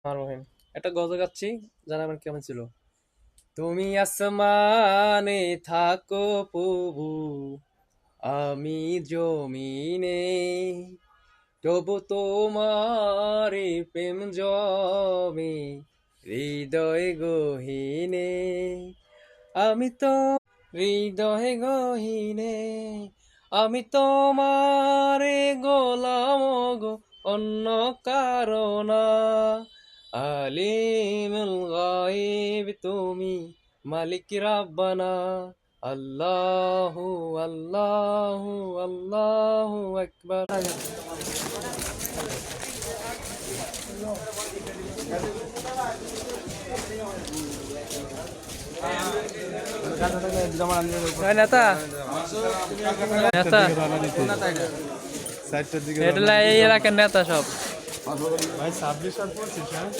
আর রহিম একটা গজল গাচ্ছি, জানাবেন কেমন ছিল। তুমি আসমানে থাকো প্রভু, আমি জমিনে, তবু তোমারে প্রেম জমে হৃদয় গহীনে। আমি তো হৃদয় গহীনে, আমি তোমারে গোলাম গো, অন্য কারণা। আলিমুল গায়ব তুমি, মালিক রাব্বানা। আল্লাহু আল্লাহু আল্লাহু আকবার। নেতা নেতা এটা এই এলাকার নেতা সব। ভাই 26 আর 25, হ্যাঁ?